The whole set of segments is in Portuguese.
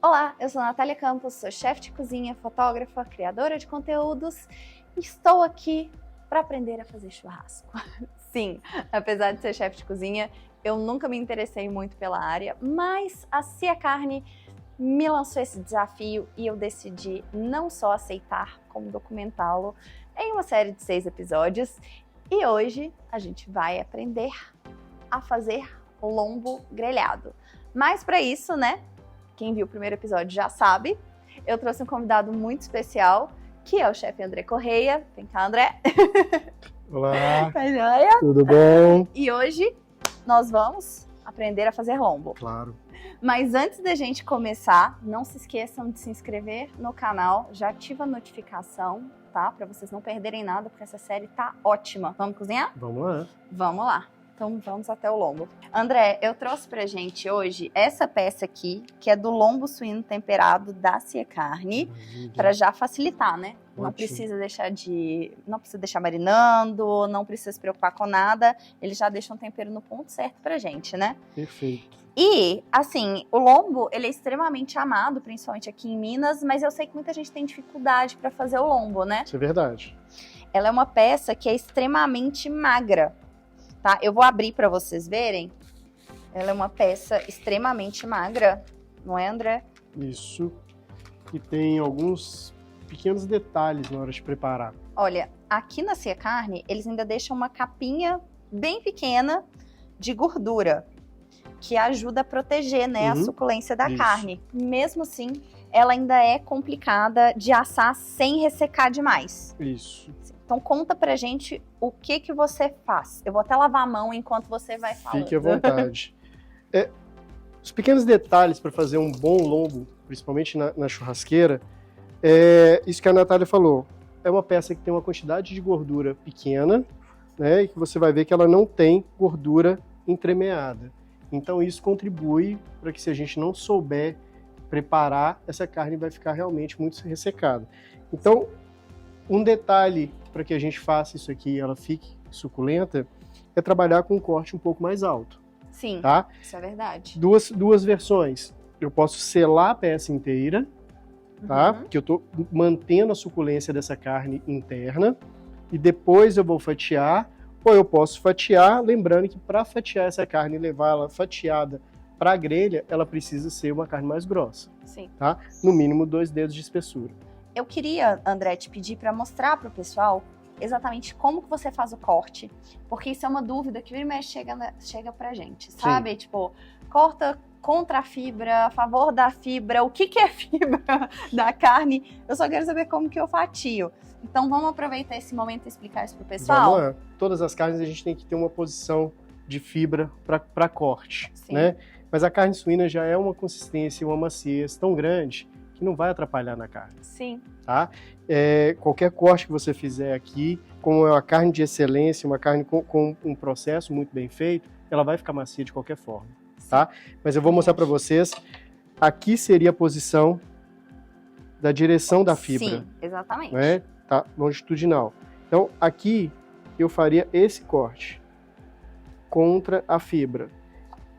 Olá, eu sou a Natália Campos, sou chefe de cozinha, fotógrafa, criadora de conteúdos e estou aqui para aprender a fazer churrasco. Sim, apesar de ser chefe de cozinha, eu nunca me interessei muito pela área, mas a Cia Carne me lançou esse desafio e eu decidi não só aceitar, como documentá-lo em uma série de 6 episódios. E hoje a gente vai aprender a fazer lombo grelhado. Mas para isso, né? Quem viu o primeiro episódio já sabe, eu trouxe um convidado muito especial, que é o chefe André Correia. Vem cá, André. Olá, Tá joia? tudo bom? E hoje nós vamos aprender a fazer lombo. Claro. Mas antes da gente começar, não se esqueçam de se inscrever no canal, já ativa a notificação, tá? Para vocês não perderem nada, porque essa série tá ótima. Vamos cozinhar? Vamos lá. Vamos lá. Então vamos até o lombo. André, eu trouxe pra gente hoje essa peça aqui, que é do lombo suíno temperado da Cia Carne, para já facilitar, né? Não precisa deixar marinando, não precisa se preocupar com nada. Eles já deixam o tempero no ponto certo pra gente, né? Perfeito. E, assim, o lombo, ele é extremamente amado, principalmente aqui em Minas, mas eu sei que muita gente tem dificuldade para fazer o lombo, né? Isso é verdade. Ela é uma peça que é extremamente magra. Tá? Eu vou abrir para vocês verem. Ela é uma peça extremamente magra, não é, André? Isso. E tem alguns pequenos detalhes na hora de preparar. Olha, aqui na Cia Carne, eles ainda deixam uma capinha bem pequena de gordura, que ajuda a proteger, né, a suculência da carne. Mesmo assim, ela ainda é complicada de assar sem ressecar demais. Isso. Então conta pra gente o que você faz. Eu vou até lavar a mão enquanto você vai falando. Fique à vontade. Os pequenos detalhes para fazer um bom lombo, principalmente na churrasqueira, é isso que a Natália falou. É uma peça que tem uma quantidade de gordura pequena, né, e que você vai ver que ela não tem gordura entremeada. Então isso contribui para que, se a gente não souber preparar, essa carne vai ficar realmente muito ressecada. Então, um detalhe para que a gente faça isso aqui e ela fique suculenta é trabalhar com um corte um pouco mais alto. Sim, tá? Isso é verdade. Duas versões. Eu posso selar a peça inteira, tá? Que eu estou mantendo a suculência dessa carne interna, e depois eu vou fatiar, ou eu posso fatiar, lembrando que para fatiar essa carne e levar ela fatiada para a grelha, ela precisa ser uma carne mais grossa. Sim. Tá? No mínimo 2 dedos de espessura. Eu queria, André, te pedir para mostrar para o pessoal exatamente como que você faz o corte, porque isso é uma dúvida que vira e mexe chega pra gente, sabe? Sim. Tipo, corta contra a fibra, a favor da fibra, o que é fibra da carne? Eu só quero saber como que eu fatio. Então vamos aproveitar esse momento e explicar isso pro pessoal? Vamos lá. Todas as carnes a gente tem que ter uma posição de fibra para corte, né? Mas a carne suína já é uma consistência, uma maciez tão grande que não vai atrapalhar na carne. Sim. Tá? Qualquer corte que você fizer aqui, como é uma carne de excelência, uma carne com um processo muito bem feito, ela vai ficar macia de qualquer forma. Tá? Mas eu vou mostrar para vocês, aqui seria a posição da direção da fibra. Sim, exatamente. Né? Tá? Longitudinal. Então, aqui eu faria esse corte contra a fibra.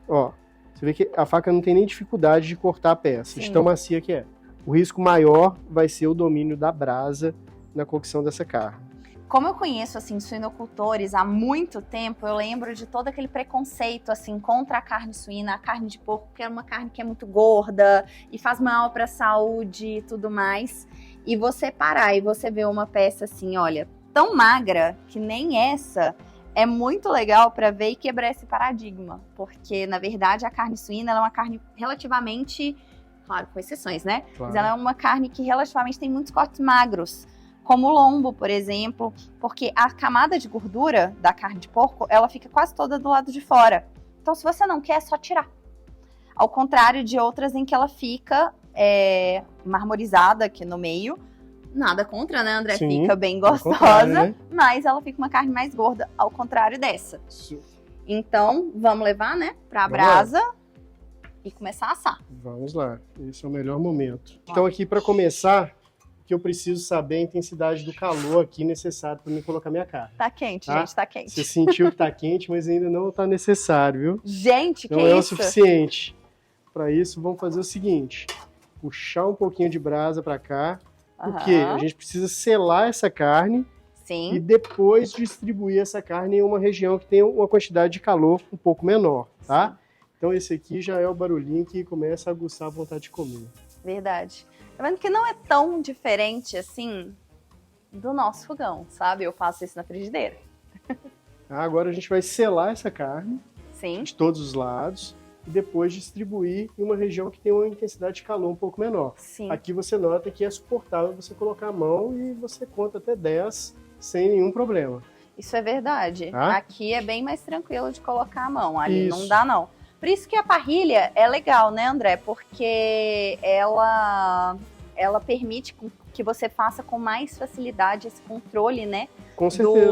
Ó, você vê que a faca não tem nem dificuldade de cortar a peça, de tão macia que é. O risco maior vai ser o domínio da brasa na cocção dessa carne. Como eu conheço, assim, suinocultores há muito tempo, eu lembro de todo aquele preconceito, assim, contra a carne suína, a carne de porco, que é uma carne que é muito gorda e faz mal para a saúde e tudo mais. E você parar e você ver uma peça assim, olha, tão magra que nem essa, é muito legal para ver e quebrar esse paradigma. Porque, na verdade, a carne suína ela é uma carne relativamente... Claro, com exceções, né? Claro. Mas ela é uma carne que relativamente tem muitos cortes magros, como o lombo, por exemplo, porque a camada de gordura da carne de porco, ela fica quase toda do lado de fora. Então, se você não quer, é só tirar. Ao contrário de outras em que ela fica marmorizada aqui no meio. Nada contra, né, André? Sim, fica bem gostosa, né? Mas ela fica uma carne mais gorda, ao contrário dessa. Isso. Então, vamos levar, né, pra brasa e começar a assar. Vamos lá, esse é o melhor momento. Então aqui para começar, que eu preciso saber a intensidade do calor aqui necessário para mim colocar minha carne. Tá quente, Tá? gente, tá quente. Você sentiu que tá quente, mas ainda não tá necessário, viu? Gente, que não é isso? o suficiente. Para isso, vamos fazer o seguinte. puxar um pouquinho de brasa para cá, porque Aham. a gente precisa selar essa carne e Sim. depois distribuir essa carne em uma região que tem uma quantidade de calor um pouco menor, tá? Sim. Então esse aqui já é o barulhinho que começa a aguçar a vontade de comer. Verdade. Tá vendo que não é tão diferente assim do nosso fogão, sabe? Eu faço isso na frigideira. Agora a gente vai selar essa carne Sim. de todos os lados e depois distribuir em uma região que tem uma intensidade de calor um pouco menor. Sim. Aqui você nota que é suportável você colocar a mão e você conta até 10 sem nenhum problema. Isso é verdade. Tá? Aqui é bem mais tranquilo de colocar a mão. Ali Isso. não dá, não. Por isso que a parrilha é legal, né, André? Porque ela permite que você faça com mais facilidade esse controle, né? Com certeza.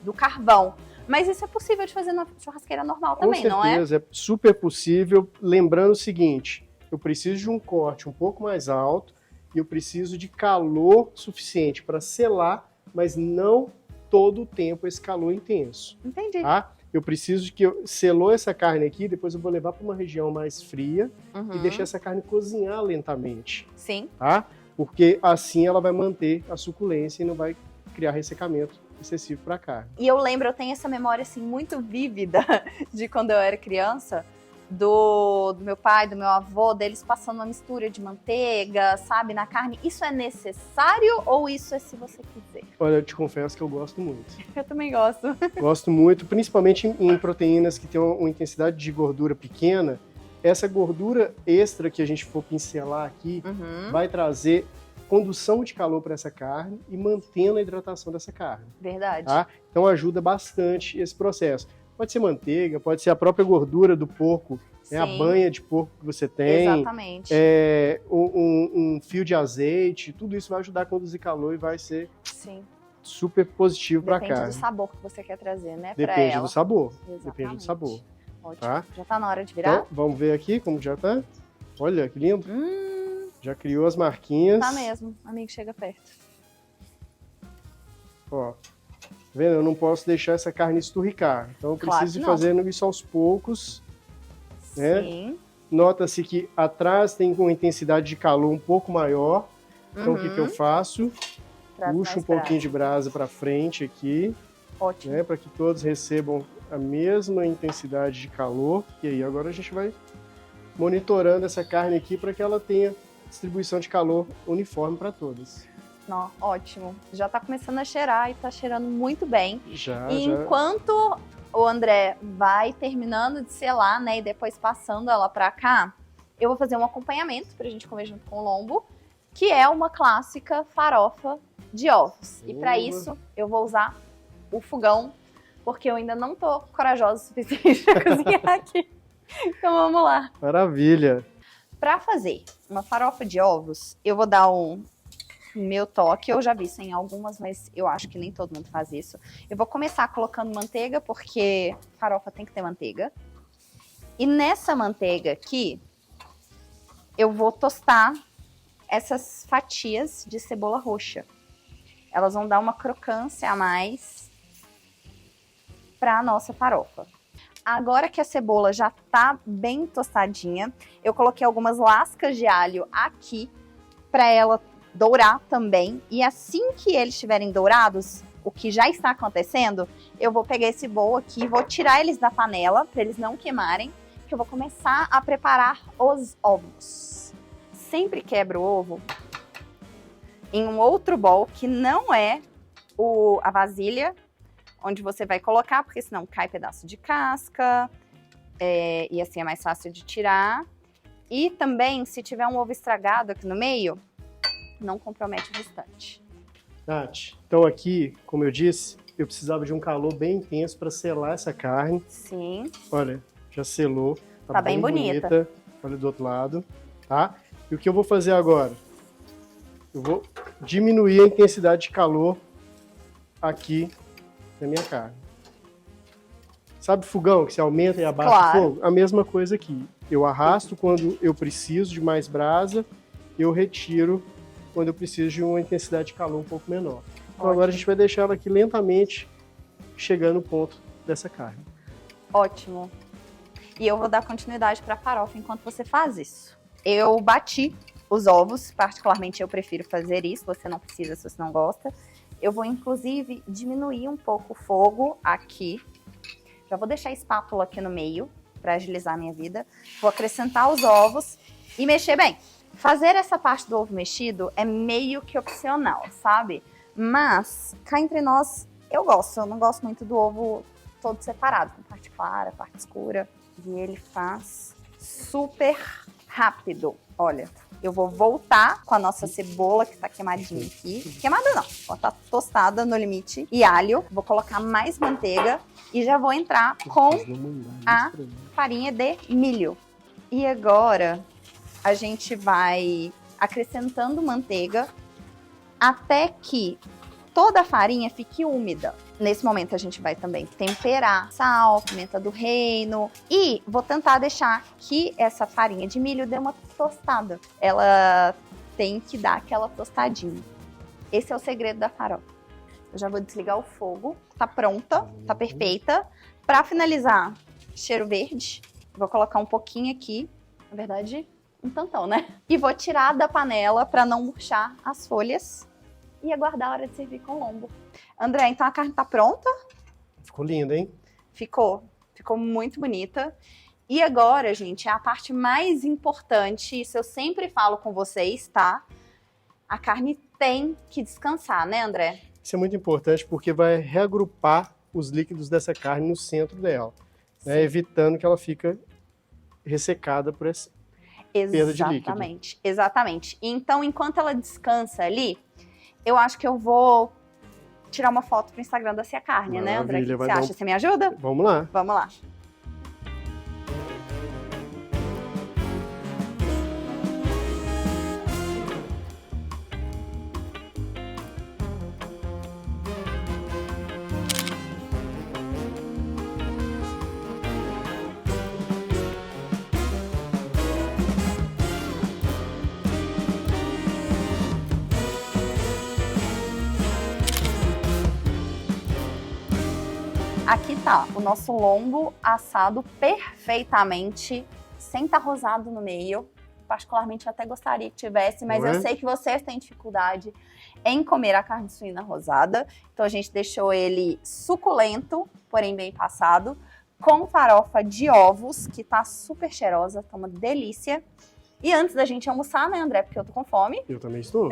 Do carvão. Mas isso é possível de fazer na churrasqueira normal também, não é? Com certeza, é super possível. Lembrando o seguinte, eu preciso de um corte um pouco mais alto e eu preciso de calor suficiente para selar, mas não todo o tempo esse calor intenso. Entendi. Tá? Eu preciso de que selou essa carne aqui, depois eu vou levar para uma região mais fria e deixar essa carne cozinhar lentamente, Sim. tá? Porque assim ela vai manter a suculência e não vai criar ressecamento excessivo para a carne. E eu lembro, eu tenho essa memória assim muito vívida de quando eu era criança, do meu pai, do meu avô, deles passando uma mistura de manteiga, sabe, na carne. Isso é necessário ou isso é se você quiser? Olha, eu te confesso que eu gosto muito. Eu também gosto. Gosto muito, principalmente em proteínas que têm uma intensidade de gordura pequena. Essa gordura extra que a gente for pincelar aqui vai trazer condução de calor para essa carne e mantendo a hidratação dessa carne. Verdade. Tá? Então ajuda bastante esse processo. Pode ser manteiga, pode ser a própria gordura do porco, a banha de porco que você tem. Exatamente. Um fio de azeite, tudo isso vai ajudar a conduzir calor e vai ser super positivo para a carne. Depende do sabor que você quer trazer, né? Depende do sabor. Exatamente. Depende do sabor. Ótimo. Tá? Já tá na hora de virar? Então, vamos ver aqui como já tá. Olha que lindo. Já criou as marquinhas. Tá mesmo. Amigo, chega perto. Ó. Tá vendo? Eu não posso deixar essa carne esturricar. Então eu preciso ir fazendo isso aos poucos. Né? Sim. Nota-se que atrás tem uma intensidade de calor um pouco maior. Então o que eu faço? Puxo um pouquinho de brasa para frente aqui. Ótimo. Né? Para que todos recebam a mesma intensidade de calor. E aí agora a gente vai monitorando essa carne aqui para que ela tenha distribuição de calor uniforme para todas. Não, ótimo. Já tá começando a cheirar e tá cheirando muito bem. Enquanto o André vai terminando de selar, né, e depois passando ela pra cá, eu vou fazer um acompanhamento pra gente comer junto com o lombo, que é uma clássica farofa de ovos. E pra isso, eu vou usar o fogão, porque eu ainda não tô corajosa o suficiente pra cozinhar aqui. Então vamos lá. Maravilha! Para fazer uma farofa de ovos, eu vou dar um meu toque. Eu já vi isso em algumas, mas eu acho que nem todo mundo faz isso. Eu vou começar colocando manteiga, porque farofa tem que ter manteiga. E nessa manteiga aqui, eu vou tostar essas fatias de cebola roxa. Elas vão dar uma crocância a mais para a nossa farofa. Agora que a cebola já tá bem tostadinha, eu coloquei algumas lascas de alho aqui para ela dourar também. E assim que eles estiverem dourados, o que já está acontecendo, eu vou pegar esse bowl aqui e vou tirar eles da panela para eles não queimarem, que eu vou começar a preparar os ovos. Sempre quebro o ovo em um outro bowl que não é a vasilha onde você vai colocar, porque senão cai pedaço de casca, e assim é mais fácil de tirar. E também, se tiver um ovo estragado aqui no meio, não compromete o restante. Nath, então aqui, como eu disse, eu precisava de um calor bem intenso para selar essa carne. Sim. Olha, já selou. Tá bem bonita. Olha do outro lado, tá? E o que eu vou fazer agora? Eu vou diminuir a intensidade de calor aqui na minha carne. Sabe fogão que você aumenta e abaixa o fogo? A mesma coisa aqui. Eu arrasto quando eu preciso de mais brasa, eu retiro quando eu preciso de uma intensidade de calor um pouco menor. Então agora a gente vai deixar ela aqui lentamente chegando no ponto dessa carne. Ótimo. E eu vou dar continuidade para a farofa enquanto você faz isso. Eu bati os ovos, particularmente eu prefiro fazer isso, você não precisa se você não gosta. Eu vou, inclusive, diminuir um pouco o fogo aqui. Já vou deixar a espátula aqui no meio, para agilizar a minha vida. Vou acrescentar os ovos e mexer bem. Fazer essa parte do ovo mexido é meio que opcional, sabe? Mas, cá entre nós, eu não gosto muito do ovo todo separado, com parte clara, parte escura. E ele faz super rápido. Olha, eu vou voltar com a nossa cebola que tá queimadinha aqui. Queimada não, ela tá tostada no limite. E alho, vou colocar mais manteiga e já vou entrar com a farinha de milho. E agora a gente vai acrescentando manteiga até que toda a farinha fique úmida. Nesse momento a gente vai também temperar sal, pimenta do reino e vou tentar deixar que essa farinha de milho dê uma tostada. Ela tem que dar aquela tostadinha. Esse é o segredo da farofa. Eu já vou desligar o fogo. Tá pronta, tá perfeita. Para finalizar, cheiro verde. Vou colocar um pouquinho aqui. Na verdade, um tantão, né? E vou tirar da panela para não murchar as folhas. E aguardar a hora de servir com lombo. André, então a carne tá pronta? Ficou linda, hein? Ficou muito bonita. E agora, gente, é a parte mais importante, isso eu sempre falo com vocês, tá? A carne tem que descansar, né, André? Isso é muito importante porque vai reagrupar os líquidos dessa carne no centro dela, né, evitando que ela fique ressecada por essa perda de líquido. Exatamente. Então, enquanto ela descansa ali, eu acho que eu vou tirar uma foto pro Instagram da Cia Carne, né, André? O que você acha? Você me ajuda? Vamos lá. Vamos lá. Aqui tá o nosso lombo assado perfeitamente, sem estar rosado no meio. Particularmente eu até gostaria que tivesse, mas eu sei que vocês têm dificuldade em comer a carne suína rosada. Então a gente deixou ele suculento, porém bem passado, com farofa de ovos, que tá super cheirosa, tá uma delícia. E antes da gente almoçar, né, André, porque eu tô com fome. Eu também estou.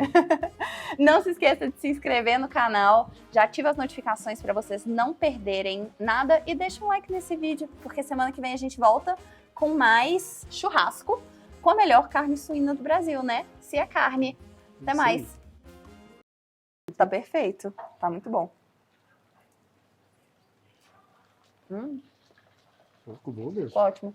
Não se esqueça de se inscrever no canal, já ativa as notificações para vocês não perderem nada e deixa um like nesse vídeo, porque semana que vem a gente volta com mais churrasco com a melhor carne suína do Brasil, né? Cia Carne. Até mais. Tá perfeito, tá muito bom. Ficou bom mesmo. Ótimo.